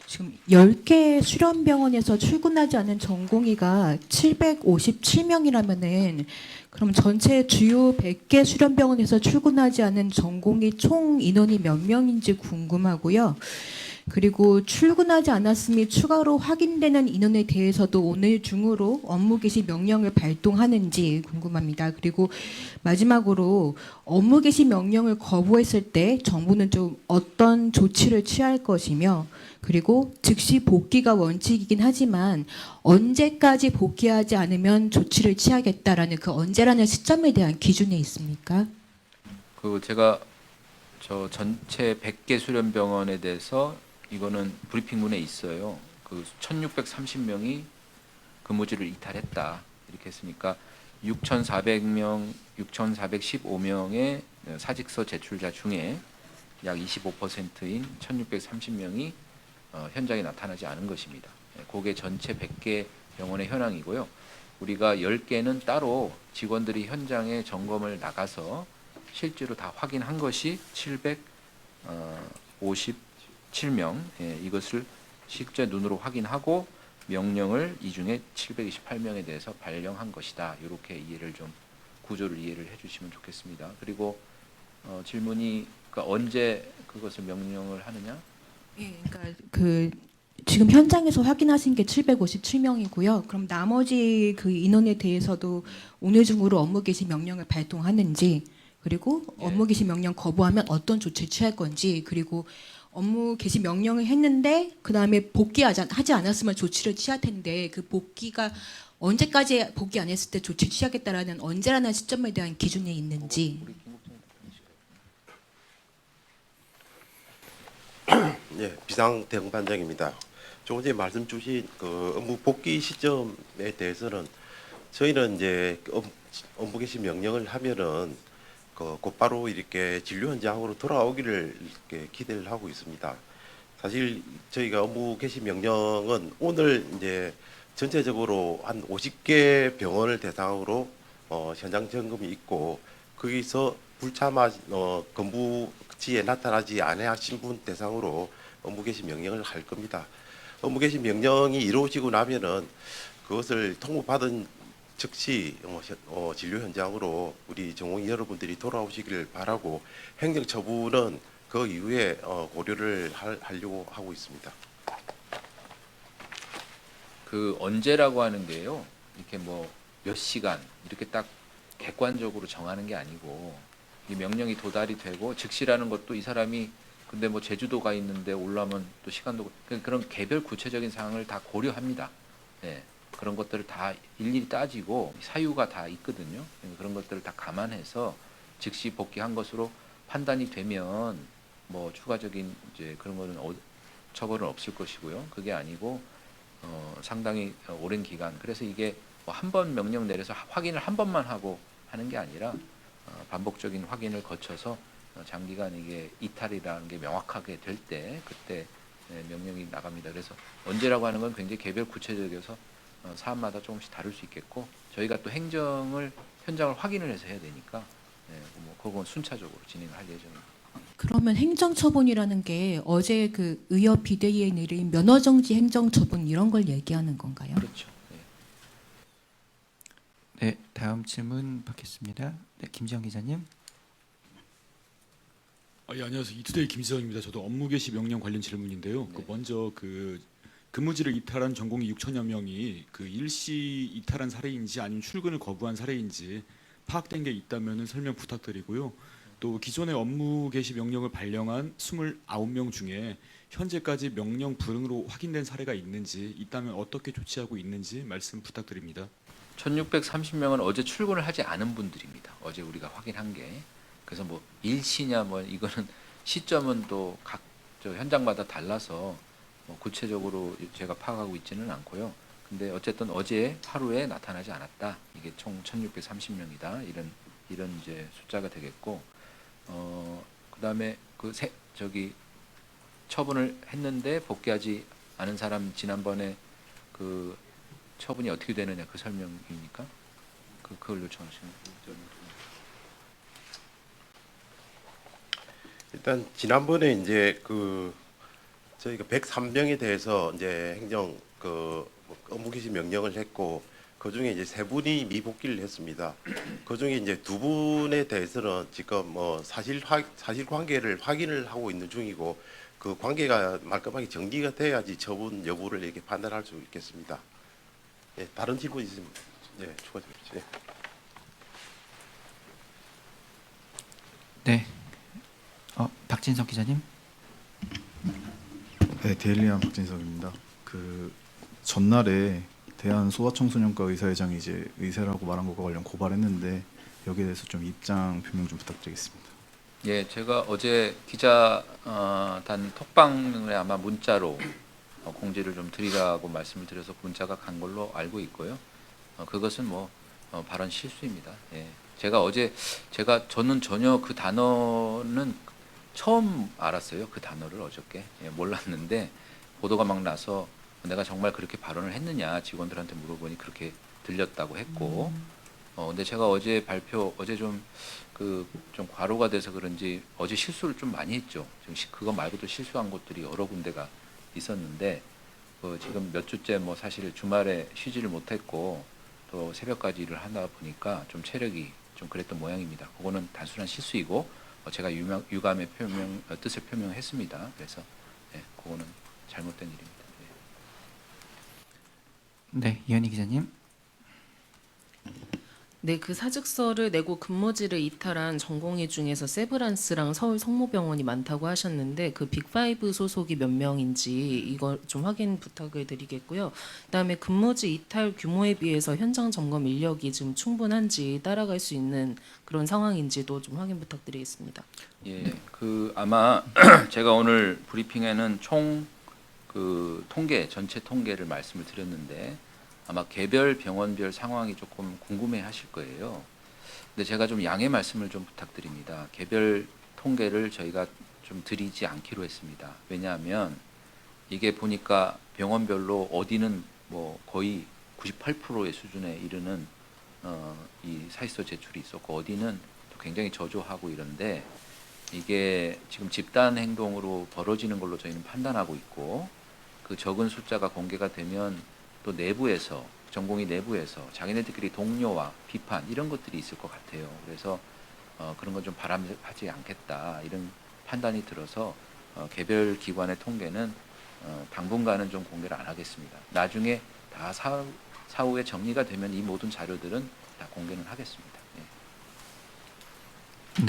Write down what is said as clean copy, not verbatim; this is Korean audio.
지금 10개 수련병원에서 출근하지 않은 전공의가 757명이라면은 그럼 전체 주요 100개 수련병원에서 출근하지 않은 전공의 총 인원이 몇 명인지 궁금하고요. 그리고 출근하지 않았음이 추가로 확인되는 인원에 대해서도 오늘 중으로 업무 개시 명령을 발동하는지 궁금합니다. 그리고 마지막으로 업무 개시 명령을 거부했을 때 정부는 좀 어떤 조치를 취할 것이며, 그리고 즉시 복귀가 원칙이긴 하지만 언제까지 복귀하지 않으면 조치를 취하겠다라는 그 언제라는 시점에 대한 기준이 있습니까? 그 제가 저 전체 100개 수련병원에 대해서 이거는 브리핑문에 있어요. 그 1,630명이 근무지를 이탈했다 이렇게 했으니까 6,400명, 6,415명의 사직서 제출자 중에 약 25%인 1,630명이 현장에 나타나지 않은 것입니다. 그게 전체 100개 병원의 현황이고요. 우리가 10개는 따로 직원들이 현장에 점검을 나가서 실제로 다 확인한 것이 757명, 이것을 실제 눈으로 확인하고 명령을 이 중에 728명에 대해서 발령한 것이다. 이렇게 이해를 좀 구조를 이해를 해주시면 좋겠습니다. 그리고 질문이 그러니까 언제 그것을 명령을 하느냐? 예, 그러니까 그 지금 현장에서 확인하신 게 757명이고요. 그럼 나머지 그 인원에 대해서도 오늘 중으로 업무 개시 명령을 발동하는지, 그리고 업무 개시 명령 거부하면 어떤 조치를 취할 건지, 그리고 업무 개시 명령을 했는데 그 다음에 복귀하지 않았으면 조치를 취할 텐데 그 복귀가 언제까지 복귀 안 했을 때 조치 취하겠다라는 언제라는 시점에 대한 기준이 있는지. 예, 비상 대응 반장입니다. 조금 전에 말씀 주신 그 업무 복귀 시점에 대해서는 저희는 이제 업무 개시 명령을 하면은 그 곧바로 이렇게 진료 현장으로 돌아오기를 이렇게 기대를 하고 있습니다. 사실 저희가 업무 개시 명령은 오늘 이제 전체적으로 한 50개 병원을 대상으로 현장 점검이 있고, 거기서 불참하 근무지에 나타나지 않으신 분 대상으로 업무 개시 명령을 할 겁니다. 업무 개시 명령이 이루어지고 나면은 그것을 통보받은 즉시 진료 현장으로 우리 전공의 여러분들이 돌아오시기를 바라고, 행정처분은 그 이후에 고려를 하려고 하고 있습니다. 그 언제라고 하는 게요. 이렇게 뭐 몇 시간 이렇게 딱 객관적으로 정하는 게 아니고 이 명령이 도달이 되고 즉시라는 것도 이 사람이 근데 뭐 제주도가 있는데 올라오면 또 시간도 그런 개별 구체적인 사항을 다 고려합니다. 예. 그런 것들을 다 일일이 따지고 사유가 다 있거든요. 그런 것들을 다 감안해서 즉시 복귀한 것으로 판단이 되면 뭐 추가적인 이제 그런 거는 처벌은 없을 것이고요. 그게 아니고 상당히 오랜 기간. 그래서 이게 뭐 한 번 명령 내려서 확인을 한 번만 하고 하는 게 아니라 반복적인 확인을 거쳐서 장기간 이게 이탈이라는 게 명확하게 될 때 그때 명령이 나갑니다. 그래서 언제라고 하는 건 굉장히 개별 구체적이어서 사안마다 조금씩 다를 수 있겠고 저희가 또 행정을 현장을 확인을 해서 해야 되니까 뭐 그건 순차적으로 진행을 할 예정입니다. 그러면 행정처분이라는 게 어제 그 의협 비대위에 내린 면허정지 행정처분 이런 걸 얘기하는 건가요? 그렇죠. 네. 네, 다음 질문 받겠습니다. 네, 김지영 기자님. 예, 안녕하세요. 이투데이 김지성입니다. 저도 업무 개시 명령 관련 질문인데요. 네. 먼저 그 근무지를 이탈한 전공이 6천여 명이 그 일시 이탈한 사례인지 아니면 출근을 거부한 사례인지 파악된 게 있다면 설명 부탁드리고요. 또 기존의 업무 개시 명령을 발령한 29명 중에 현재까지 명령 불응으로 확인된 사례가 있는지, 있다면 어떻게 조치하고 있는지 말씀 부탁드립니다. 1630명은 어제 출근을 하지 않은 분들입니다. 어제 우리가 확인한 게. 그래서 뭐 일시냐 뭐 이거는 시점은 또 각 현장마다 달라서 뭐 구체적으로 제가 파악하고 있지는 않고요. 근데 어쨌든 어제 하루에 나타나지 않았다. 이게 총 1630명이다. 이런 이제 숫자가 되겠고 그다음에 저기 처분을 했는데 복귀하지 않은 사람 지난번에 그 처분이 어떻게 되느냐 그 설명입니까? 그걸 요청하시는 거죠. 일단 지난번에 이제 그 저희가 103명에 대해서 이제 행정 업무 개시 명령을 했고 그 중에 이제 3분이 미복귀를 했습니다. 그 중에 이제 2분에 대해서는 지금 뭐 사실관계를 확인을 하고 있는 중이고 그 관계가 말끔하게 정리가 돼야지 처분 여부를 이렇게 판단할 수 있겠습니다. 예, 다른 질문 있으면 추가 드립니다. 네. 박진석 기자님. 네, 데일리안 박진석입니다. 그 전날에 대한소아청소년과 의사회장이 이제 의사라고 말한 것과 관련 고발했는데 여기에 대해서 좀 입장 표명 좀 부탁드리겠습니다. 예, 제가 어제 기자단 톡방에 아마 문자로 공지를 좀 드리라고 말씀을 드려서 문자가 간 걸로 알고 있고요. 그것은 뭐 발언 실수입니다. 예. 저는 전혀 그 단어는 처음 알았어요. 그 단어를 어저께 몰랐는데 보도가 막 나서 내가 정말 그렇게 발언을 했느냐 직원들한테 물어보니 그렇게 들렸다고 했고, 근데 제가 어제 좀 과로가 돼서 그런지 어제 실수를 좀 많이 했죠. 그거 말고도 실수한 곳들이 여러 군데가 있었는데 지금 몇 주째 뭐 사실 주말에 쉬지를 못했고 또 새벽까지 일을 하다 보니까 좀 체력이 좀 그랬던 모양입니다. 그거는 단순한 실수이고 제가 유감의 뜻을 표명했습니다. 그래서 그거는 잘못된 일입니다. 네, 이현희 기자님. 네, 그 사직서를 내고 근무지를 이탈한 전공의 중에서 세브란스랑 서울 성모병원이 많다고 하셨는데 그 빅5 소속이 몇 명인지 이거 좀 확인 부탁을 드리겠고요. 그다음에 근무지 이탈 규모에 비해서 현장 점검 인력이 지금 충분한지 따라갈 수 있는 그런 상황인지도 좀 확인 부탁드리겠습니다. 예, 아마 제가 오늘 브리핑에는 총 전체 통계를 말씀을 드렸는데 아마 개별 병원별 상황이 조금 궁금해하실 거예요. 근데 제가 좀 양해 말씀을 좀 부탁드립니다. 개별 통계를 저희가 좀 드리지 않기로 했습니다. 왜냐하면 이게 보니까 병원별로 어디는 뭐 거의 98%의 수준에 이르는 이 사직서 제출이 있었고 어디는 또 굉장히 저조하고 이런데 이게 지금 집단 행동으로 벌어지는 걸로 저희는 판단하고 있고 그 적은 숫자가 공개가 되면 또 내부에서 전공의 내부에서 자기네들끼리 동료와 비판 이런 것들이 있을 것 같아요. 그래서 그런 건 좀 바람하지 않겠다 이런 판단이 들어서 개별 기관의 통계는 당분간은 좀 공개를 안 하겠습니다. 나중에 다 사후에 정리가 되면 이 모든 자료들은 다 공개는 하겠습니다.